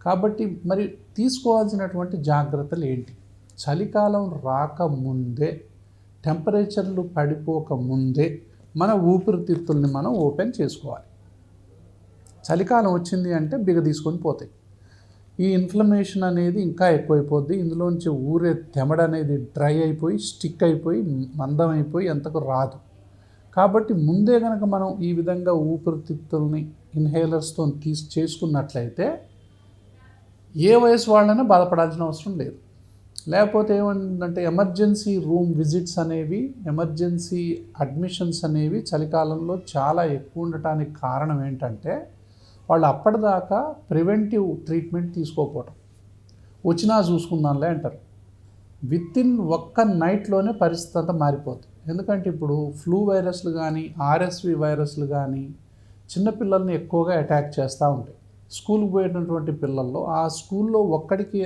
కాబట్టి మరి తీసుకోవాల్సినటువంటి జాగ్రత్తలు ఏంటి? చలికాలం రాకముందే, టెంపరేచర్లు పడిపోకముందే మన ఊపిరితిత్తుల్ని మనం ఓపెన్ చేసుకోవాలి. చలికాలం వచ్చింది అంటే బిగ తీసుకొని పోతాయి. ఈ ఇన్ఫ్లమేషన్ అనేది ఇంకా ఎక్కువైపోద్ది. ఇందులోంచి ఊరే తెమడ అనేది డ్రై అయిపోయి, స్టిక్ అయిపోయి, మందం అయిపోయి ఎంతకు రాదు. కాబట్టి ముందే కనుక మనం ఈ విధంగా ఊపిరితిత్తుల్ని ఇన్హేలర్స్తో చేసుకున్నట్లయితే ఏ వయసు వాళ్ళైనా బాధపడాల్సిన అవసరం లేదు. లేకపోతే ఏమంటే ఎమర్జెన్సీ రూమ్ విజిట్స్ అనేవి, ఎమర్జెన్సీ అడ్మిషన్స్ అనేవి చలికాలంలో చాలా ఎక్కువ ఉండటానికి కారణం ఏంటంటే వాళ్ళు అప్పటిదాకా ప్రివెంటివ్ ట్రీట్మెంట్ తీసుకోకపోవటం. వచ్చినా చూసుకుందాంలే అంటారు. వితిన్ ఒక్క నైట్లోనే పరిస్థితి అంతా మారిపోతుంది. ఎందుకంటే ఇప్పుడు ఫ్లూ వైరస్లు కానీ, ఆర్ఎస్వి వైరస్లు కానీ చిన్నపిల్లల్ని ఎక్కువగా అటాక్ చేస్తూ ఉంటాయి. స్కూల్కి పోయినటువంటి పిల్లల్లో ఆ స్కూల్లో ఒక్కడికి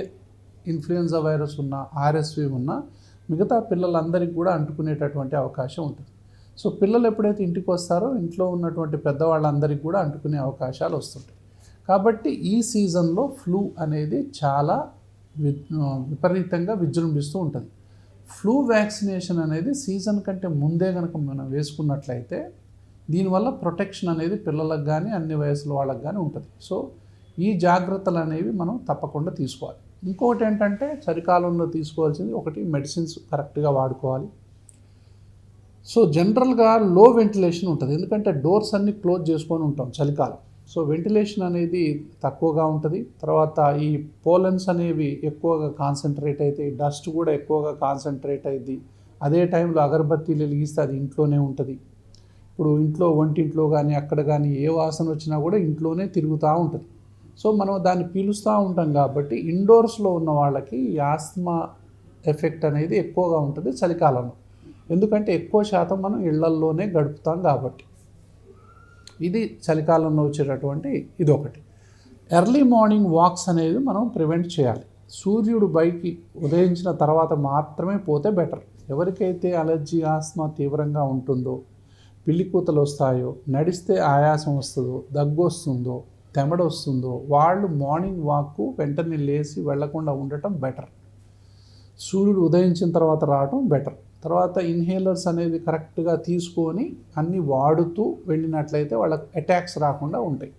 ఇన్ఫ్లుయెన్జా వైరస్ ఉన్న, ఆర్ఎస్వి ఉన్న మిగతా పిల్లలందరికీ కూడా అంటుకునేటటువంటి అవకాశం ఉంటుంది. సో పిల్లలు ఎప్పుడైతే ఇంటికి వస్తారో ఇంట్లో ఉన్నటువంటి పెద్దవాళ్ళందరికీ కూడా అంటుకునే అవకాశాలు వస్తుంటాయి. కాబట్టి ఈ సీజన్లో ఫ్లూ అనేది చాలా విపరీతంగా విజృంభిస్తూ ఉంటుంది. ఫ్లూ వ్యాక్సినేషన్ అనేది సీజన్ కంటే ముందే కనుక మనం వేసుకున్నట్లయితే దీనివల్ల ప్రొటెక్షన్ అనేది పిల్లలకు కానీ అన్ని వయసుల వాళ్ళకి కానీ ఉంటుంది. సో ఈ జాగ్రత్తలు అనేవి మనం తప్పకుండా తీసుకోవాలి. ఇంకొకటి ఏంటంటే చలికాలంలో తీసుకోవాల్సింది ఒకటి, మెడిసిన్స్ కరెక్ట్గా వాడుకోవాలి. సో జనరల్గా లో వెంటిలేషన్ ఉంటుంది. ఎందుకంటే డోర్స్ అన్నీ క్లోజ్ చేసుకొని ఉంటాం చలికాలం. సో వెంటిలేషన్ అనేది తక్కువగా ఉంటుంది. తర్వాత ఈ పోలన్స్ అనేవి ఎక్కువగా కాన్సన్ట్రేట్ అవుతాయి, డస్ట్ కూడా ఎక్కువగా కాన్సన్ట్రేట్ అయ్యింది. అదే టైంలో అగరబత్తీలు వెలిగిస్తే అది ఇంట్లోనే ఉంటుంది. ఇప్పుడు ఇంట్లో వంటింట్లో కానీ అక్కడ కానీ ఏ వాసన వచ్చినా కూడా ఇంట్లోనే తిరుగుతూ ఉంటుంది. సో మనం దాన్ని పీలుస్తూ ఉంటాం కాబట్టి ఇండోర్స్లో ఉన్న వాళ్ళకి ఆస్తమా ఎఫెక్ట్ అనేది ఎక్కువగా ఉంటుంది చలికాలంలో. ఎందుకంటే ఎక్కువ శాతం మనం ఇళ్లల్లోనే గడుపుతాం కాబట్టి. ఇది చలికాలంలో వచ్చేటటువంటి ఇదొకటి. ఎర్లీ మార్నింగ్ వాక్స్ అనేది మనం ప్రివెంట్ చేయాలి. సూర్యుడు పైకి ఉదయించిన తర్వాత మాత్రమే పోతే బెటర్. ఎవరికైతే అలర్జీ, ఆస్తమా తీవ్రంగా ఉంటుందో, పిల్లికూతలు వస్తాయో, నడిస్తే ఆయాసం వస్తుందో, దగ్గు వస్తుందో, తెమడ వస్తుందో వాళ్ళు మార్నింగ్ వాక్కు వెంటనే లేచి వెళ్లకుండా ఉండటం బెటర్. సూర్యుడు ఉదయించిన తర్వాత రావటం బెటర్. తర్వాత ఇన్హేలర్స్ అనేది కరెక్ట్గా తీసుకొని అన్నీ వాడుతూ వెళ్ళినట్లయితే వాళ్ళకి అటాక్స్ రాకుండా ఉంటాయి.